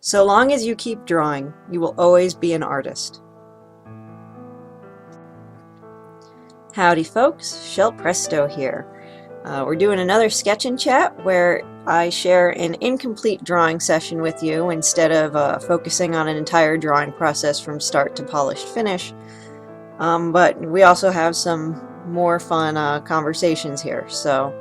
So long as you keep drawing, you will always be an artist. Howdy folks, Shell Presto here. We're doing another sketch and chat where I share an incomplete drawing session with you instead of focusing on an entire drawing process from start to polished finish. But we also have some more fun conversations here. So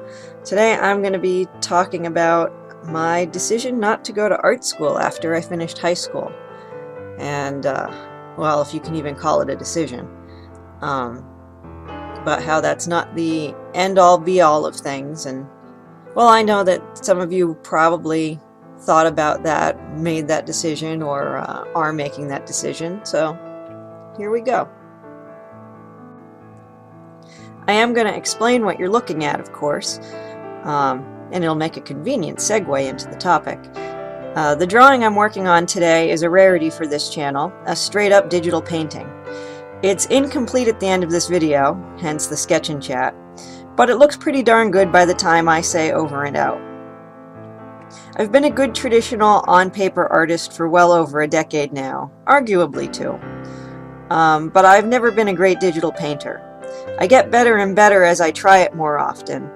today I'm going to be talking about my decision not to go to art school after I finished high school. And, well, if you can even call it a decision. But how that's not the end-all be-all of things. And, well, I know that some of you probably thought about that, made that decision, or are making that decision. So here we go. I am going to explain what you're looking at, of course. And it'll make a convenient segue into the topic. The drawing I'm working on today is a rarity for this channel, a straight-up digital painting. It's incomplete at the end of this video, hence the sketch and chat, but it looks pretty darn good by the time I say over and out. I've been a good traditional on-paper artist for well over a decade now, arguably two, but I've never been a great digital painter. I get better and better as I try it more often.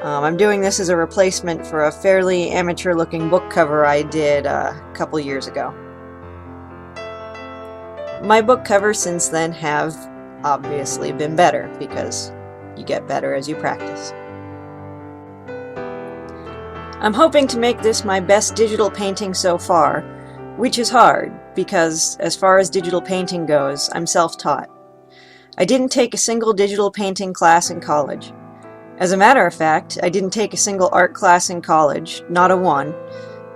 I'm doing this as a replacement for a fairly amateur-looking book cover I did a couple years ago. My book covers since then have obviously been better, because you get better as you practice. I'm hoping to make this my best digital painting so far, which is hard, because as far as digital painting goes, I'm self-taught. I didn't take a single digital painting class in college. As a matter of fact, I didn't take a single art class in college, not a one,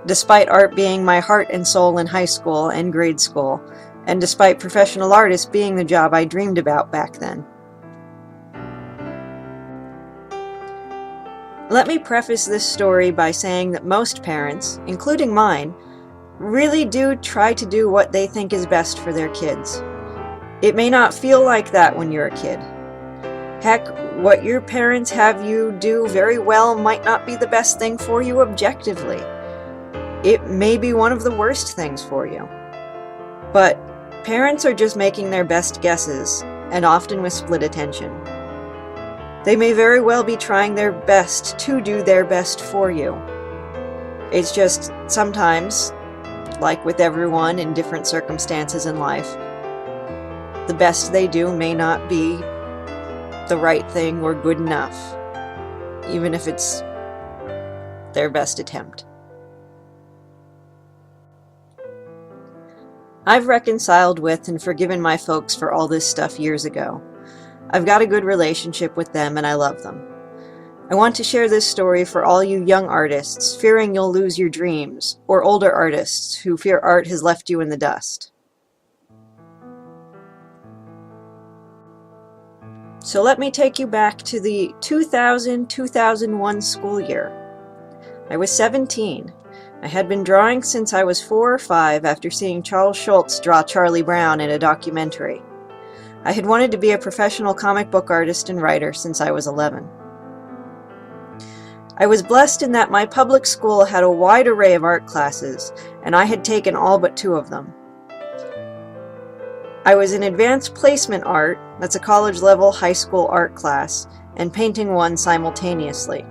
despite art being my heart and soul in high school and grade school, and despite professional artist being the job I dreamed about back then. Let me preface this story by saying that most parents, including mine, really do try to do what they think is best for their kids. It may not feel like that when you're a kid. Heck, what your parents have you do very well might not be the best thing for you objectively. It may be one of the worst things for you. But parents are just making their best guesses, and often with split attention. They may very well be trying their best to do their best for you. It's just sometimes, like with everyone in different circumstances in life, the best they do may not be the right thing or good enough, even if it's their best attempt. I've reconciled with and forgiven my folks for all this stuff years ago. I've got a good relationship with them and I love them. I want to share this story for all you young artists fearing you'll lose your dreams, or older artists who fear art has left you in the dust. So let me take you back to the 2000-2001 school year. I was 17. I had been drawing since I was 4 or 5 after seeing Charles Schulz draw Charlie Brown in a documentary. I had wanted to be a professional comic book artist and writer since I was 11. I was blessed in that my public school had a wide array of art classes, and I had taken all but 2 of them. I was in advanced placement art, that's a college-level high school art class, and painting one simultaneously,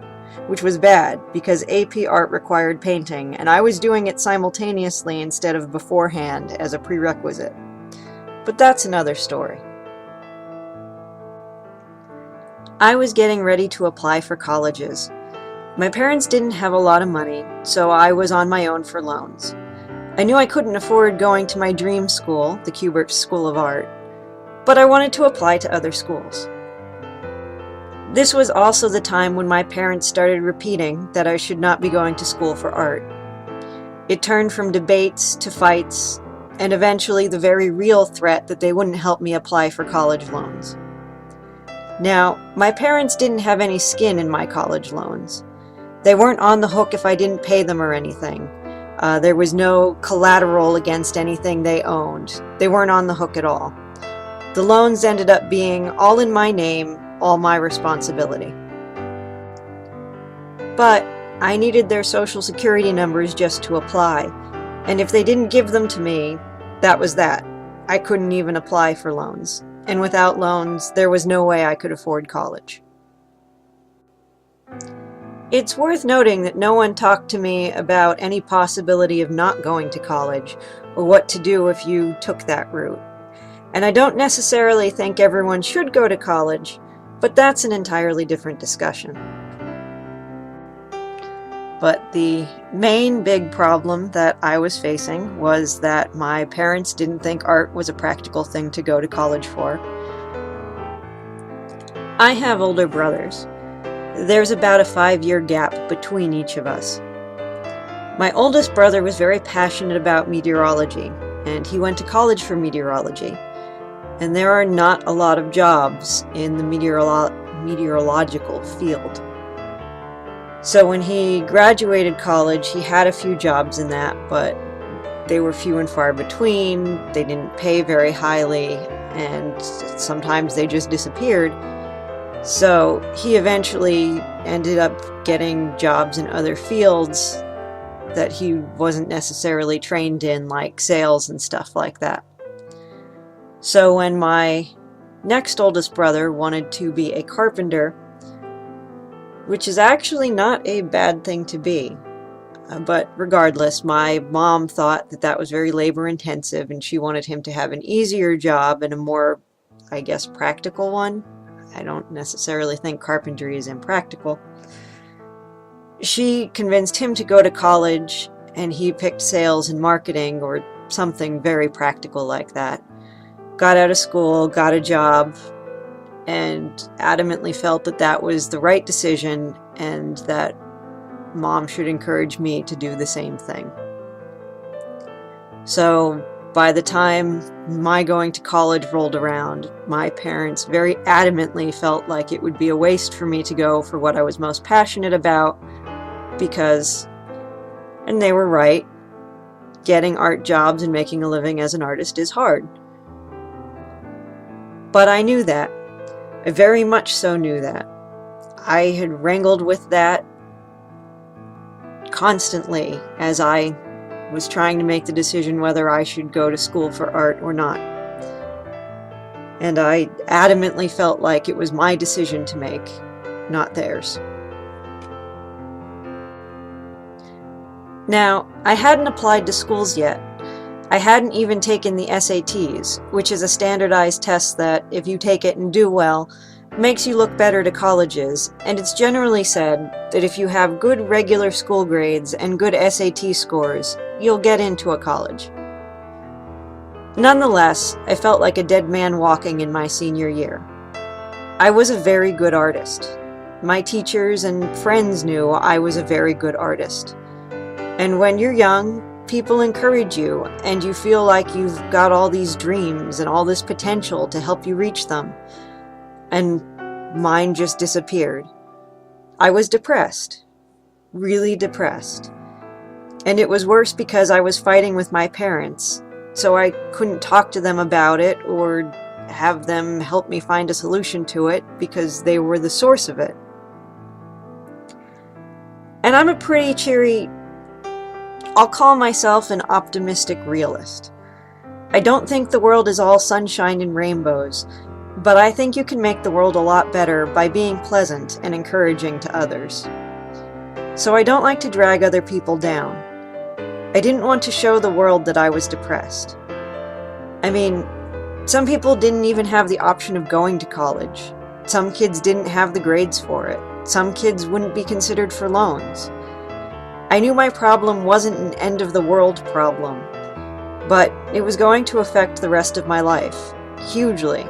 which was bad because AP art required painting, and I was doing it simultaneously instead of beforehand as a prerequisite. But that's another story. I was getting ready to apply for colleges. My parents didn't have a lot of money, so I was on my own for loans. I knew I couldn't afford going to my dream school, the Kubert School of Art, but I wanted to apply to other schools. This was also the time when my parents started repeating that I should not be going to school for art. It turned from debates to fights, and eventually the very real threat that they wouldn't help me apply for college loans. Now, my parents didn't have any skin in my college loans. They weren't on the hook if I didn't pay them or anything. There was no collateral against anything they owned. They weren't on the hook at all. The loans ended up being all in my name, all my responsibility. But I needed their social security numbers just to apply, And if they didn't give them to me, that was that. I couldn't even apply for loans. And without loans, there was no way I could afford college. It's worth noting that no one talked to me about any possibility of not going to college, or what to do if you took that route. And I don't necessarily think everyone should go to college, but that's an entirely different discussion. But the main big problem that I was facing was that my parents didn't think art was a practical thing to go to college for. I have older brothers. There's about a 5-year gap between each of us. My oldest brother was very passionate about meteorology, and he went to college for meteorology. And there are not a lot of jobs in the meteorological field. So when he graduated college, he had a few jobs in that, but they were few and far between. They didn't pay very highly, and sometimes they just disappeared. So he eventually ended up getting jobs in other fields that he wasn't necessarily trained in, like sales and stuff like that. So when my next oldest brother wanted to be a carpenter, which is actually not a bad thing to be, but regardless, my mom thought that that was very labor intensive, and she wanted him to have an easier job and a more, I guess, practical one. I don't necessarily think carpentry is impractical. She convinced him to go to college, and he picked sales and marketing or something very practical like that. Got out of school, got a job, and adamantly felt that that was the right decision and that Mom should encourage me to do the same thing. So by the time my going to college rolled around, my parents very adamantly felt like it would be a waste for me to go for what I was most passionate about because, and they were right, getting art jobs and making a living as an artist is hard. But I knew that. I very much so knew that. I had wrangled with that constantly as I was trying to make the decision whether I should go to school for art or not. And I adamantly felt like it was my decision to make, not theirs. Now, I hadn't applied to schools yet. I hadn't even taken the SATs, which is a standardized test that, if you take it and do well, makes you look better to colleges, and it's generally said that if you have good regular school grades and good SAT scores, you'll get into a college. Nonetheless, I felt like a dead man walking in my senior year. I was a very good artist. My teachers and friends knew I was a very good artist. And when you're young, people encourage you, and you feel like you've got all these dreams and all this potential to help you reach them. And mine just disappeared. I was depressed. Really depressed. And it was worse because I was fighting with my parents, so I couldn't talk to them about it or have them help me find a solution to it because they were the source of it. And I'm a pretty cheery, I'll call myself an optimistic realist. I don't think the world is all sunshine and rainbows, but I think you can make the world a lot better by being pleasant and encouraging to others. So I don't like to drag other people down. I didn't want to show the world that I was depressed. I mean, some people didn't even have the option of going to college. Some kids didn't have the grades for it. Some kids wouldn't be considered for loans. I knew my problem wasn't an end-of-the-world problem, but it was going to affect the rest of my life, hugely.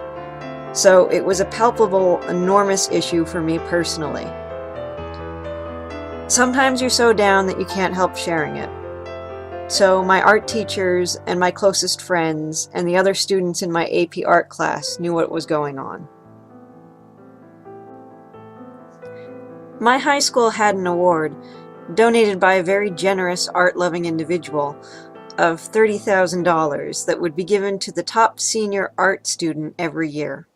So it was a palpable, enormous issue for me personally. Sometimes you're so down that you can't help sharing it. So my art teachers and my closest friends and the other students in my AP art class knew what was going on. My high school had an award, donated by a very generous art-loving individual, of $30,000 that would be given to the top senior art student every year.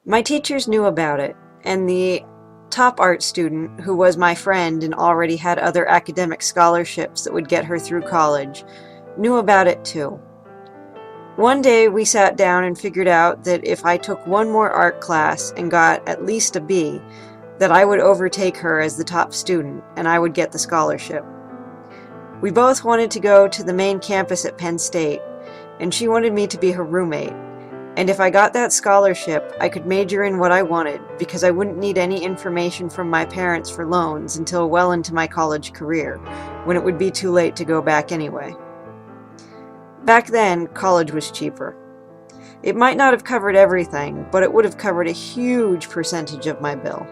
My teachers knew about it, and the top art student, who was my friend and already had other academic scholarships that would get her through college, knew about it too. One day we sat down and figured out that if I took one more art class and got at least a B, that I would overtake her as the top student and I would get the scholarship. We both wanted to go to the main campus at Penn State, and she wanted me to be her roommate. And if I got that scholarship, I could major in what I wanted because I wouldn't need any information from my parents for loans until well into my college career, when it would be too late to go back anyway. Back then, college was cheaper. It might not have covered everything, but it would have covered a huge percentage of my bill.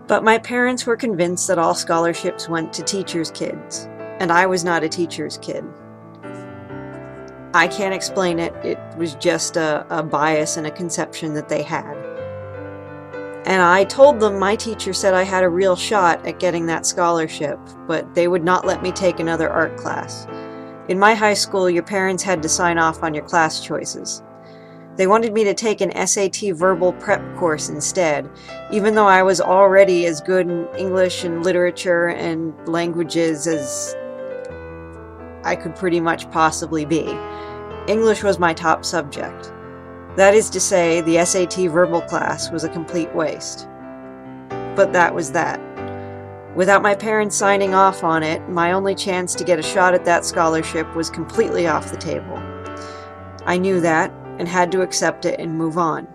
But my parents were convinced that all scholarships went to teachers' kids, and I was not a teacher's kid. I can't explain it. It was just a bias and a conception that they had. And I told them my teacher said I had a real shot at getting that scholarship, but they would not let me take another art class. In my high school, your parents had to sign off on your class choices. They wanted me to take an SAT verbal prep course instead, even though I was already as good in English and literature and languages as I could pretty much possibly be. English was my top subject. That is to say, the SAT verbal class was a complete waste. But that was that. Without my parents signing off on it, my only chance to get a shot at that scholarship was completely off the table. I knew that and had to accept it and move on,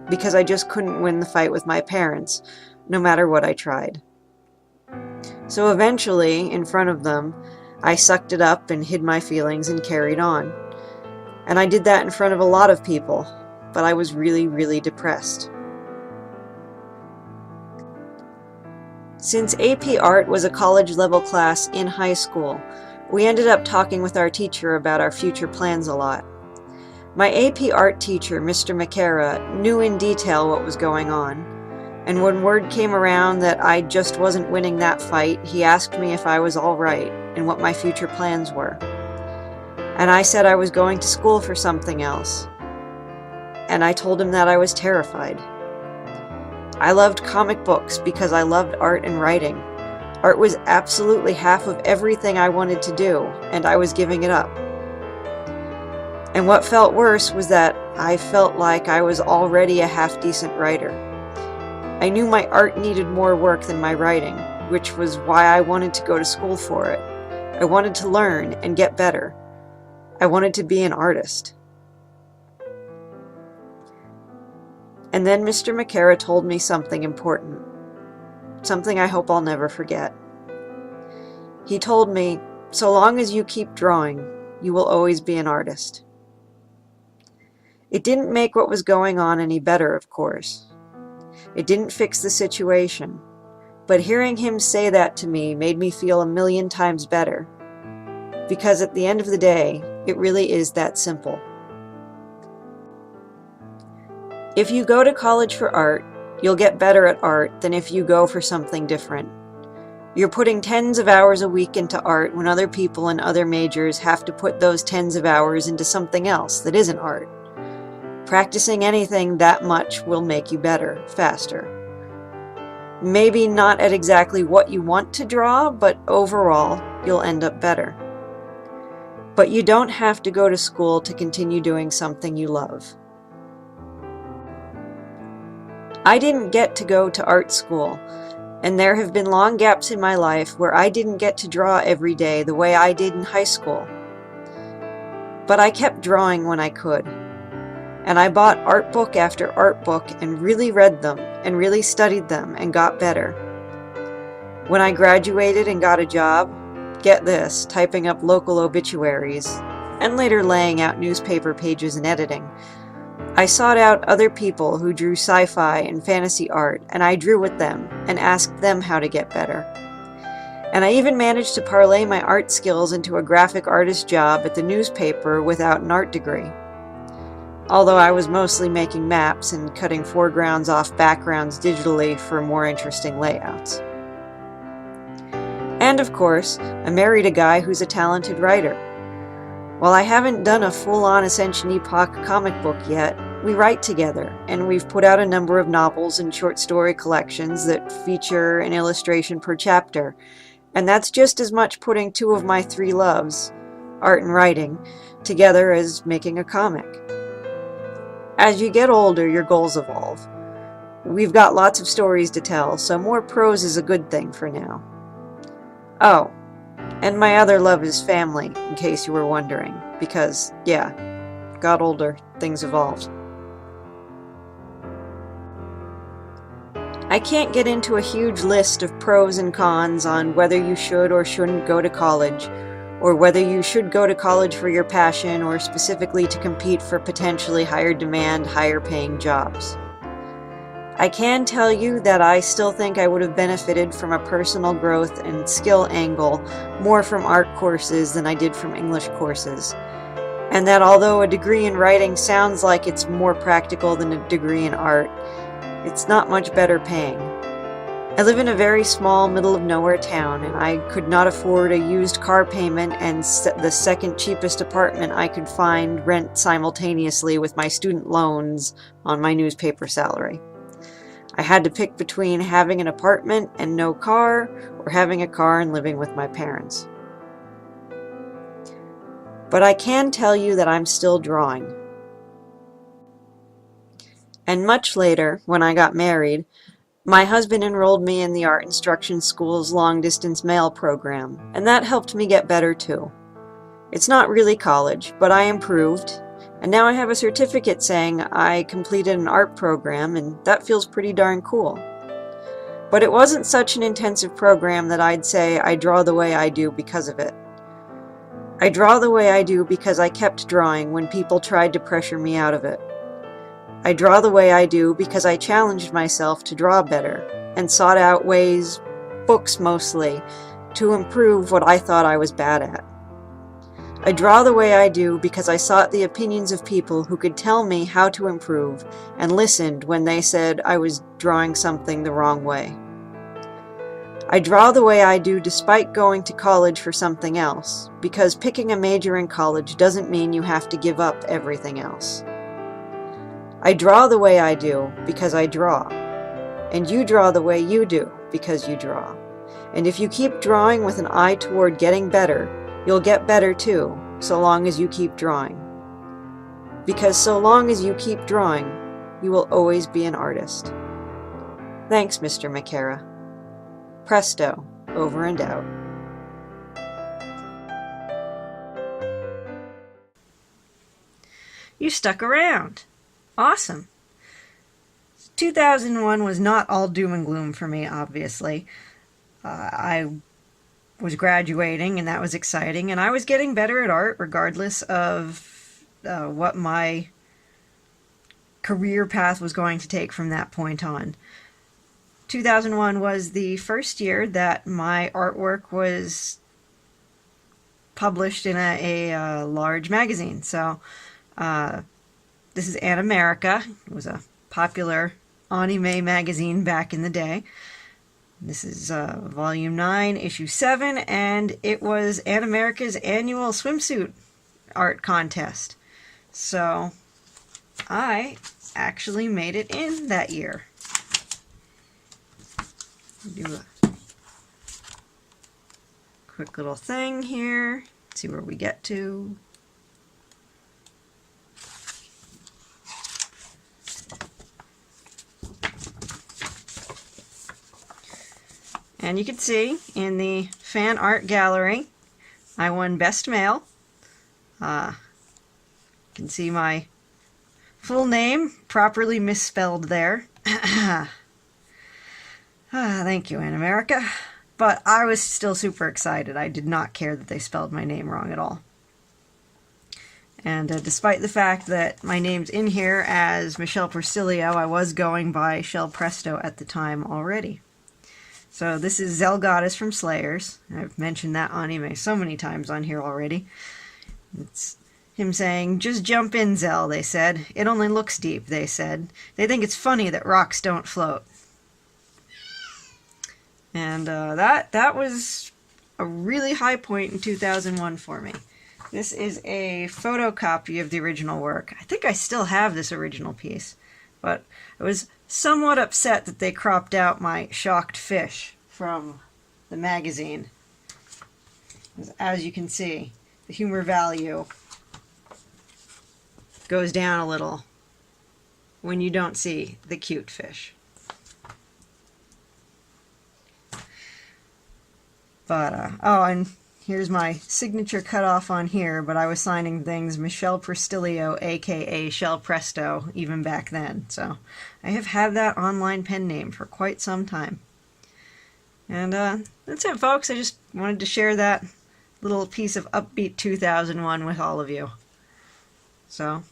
because I just couldn't win the fight with my parents, no matter what I tried. So eventually, in front of them, I sucked it up and hid my feelings and carried on. And I did that in front of a lot of people, but I was really, really depressed. Since AP Art was a college-level class in high school, we ended up talking with our teacher about our future plans a lot. My AP Art teacher, Mr. McCara, knew in detail what was going on, and when word came around that I just wasn't winning that fight, he asked me if I was all right and what my future plans were. And I said I was going to school for something else. And I told him that I was terrified. I loved comic books because I loved art and writing. Art was absolutely half of everything I wanted to do, and I was giving it up. And what felt worse was that I felt like I was already a half-decent writer. I knew my art needed more work than my writing, which was why I wanted to go to school for it. I wanted to learn and get better. I wanted to be an artist. And then Mr. McCara told me something important, something I hope I'll never forget. He told me, so long as you keep drawing, you will always be an artist. It didn't make what was going on any better, of course. It didn't fix the situation, but hearing him say that to me made me feel 1,000,000 times better. Because at the end of the day, it really is that simple. If you go to college for art, you'll get better at art than if you go for something different. You're putting tens of hours a week into art when other people in other majors have to put those tens of hours into something else that isn't art. Practicing anything that much will make you better, faster. Maybe not at exactly what you want to draw, but overall, you'll end up better. But you don't have to go to school to continue doing something you love. I didn't get to go to art school, and there have been long gaps in my life where I didn't get to draw every day the way I did in high school. But I kept drawing when I could, and I bought art book after art book and really read them and really studied them and got better. When I graduated and got a job, get this, typing up local obituaries, and later laying out newspaper pages and editing, I sought out other people who drew sci-fi and fantasy art, and I drew with them and asked them how to get better. And I even managed to parlay my art skills into a graphic artist job at the newspaper without an art degree. Although I was mostly making maps and cutting foregrounds off backgrounds digitally for more interesting layouts. And of course, I married a guy who's a talented writer. While I haven't done a full-on Ascension Epoch comic book yet, We write together, and we've put out a number of novels and short story collections that feature an illustration per chapter, and that's just as much putting two of my three loves, art and writing, together as making a comic. As you get older, your goals evolve. We've got lots of stories to tell, so more prose is a good thing for now. Oh, and my other love is family, in case you were wondering, because, yeah, got older, things evolved. I can't get into a huge list of pros and cons on whether you should or shouldn't go to college, or whether you should go to college for your passion or specifically to compete for potentially higher demand, higher paying jobs. I can tell you that I still think I would have benefited from a personal growth and skill angle more from art courses than I did from English courses, and that although a degree in writing sounds like it's more practical than a degree in art, it's not much better paying. I live in a very small, middle-of-nowhere town, and I could not afford a used car payment and the second cheapest apartment I could find rent simultaneously with my student loans on my newspaper salary. I had to pick between having an apartment and no car, or having a car and living with my parents. But I can tell you that I'm still drawing. And much later, when I got married, my husband enrolled me in the Art Instruction School's long-distance mail program, and that helped me get better too. It's not really college, but I improved, and now I have a certificate saying I completed an art program, and that feels pretty darn cool. But it wasn't such an intensive program that I'd say I draw the way I do because of it. I draw the way I do because I kept drawing when people tried to pressure me out of it. I draw the way I do because I challenged myself to draw better, and sought out ways, books mostly, to improve what I thought I was bad at. I draw the way I do because I sought the opinions of people who could tell me how to improve, and listened when they said I was drawing something the wrong way. I draw the way I do despite going to college for something else, because picking a major in college doesn't mean you have to give up everything else. I draw the way I do because I draw, and you draw the way you do because you draw. And if you keep drawing with an eye toward getting better, you'll get better too, so long as you keep drawing. Because so long as you keep drawing, you will always be an artist. Thanks, Mr. McCara. Presto, over and out. You stuck around. Awesome. 2001 was not all doom and gloom for me, obviously. I was graduating, and that was exciting, and I was getting better at art regardless of what my career path was going to take from that point on. 2001 was the first year that my artwork was published in a large magazine. So this is An America. It was a popular anime magazine back in the day. This is Volume 9, Issue 7, and it was An America's annual swimsuit art contest. So I actually made it in that year. Do a quick little thing here. See where we get to. And you can see in the fan art gallery, I won Best Male. You can see my full name properly misspelled there. Thank you, An America. But I was still super excited. I did not care that they spelled my name wrong at all. And despite the fact that my name's in here as Michelle Persilio, I was going by Shell Presto at the time already. So this is Zell Goddess from Slayers. I've mentioned that anime so many times on here already. It's him saying, "Just jump in, Zell," they said. "It only looks deep," they said. "They think it's funny that rocks don't float." And that was a really high point in 2001 for me. This is a photocopy of the original work. I think I still have this original piece, but I was somewhat upset that they cropped out my shocked fish from the magazine. As you can see, the humor value goes down a little when you don't see the cute fish. But, oh, and here's my signature cut off on here, but I was signing things Shell Presto, aka Shell Presto, even back then. So I have had that online pen name for quite some time. And that's it, folks. I just wanted to share that little piece of upbeat 2001 with all of you. So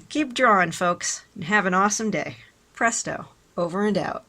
keep drawing, folks, and have an awesome day. Presto, over and out.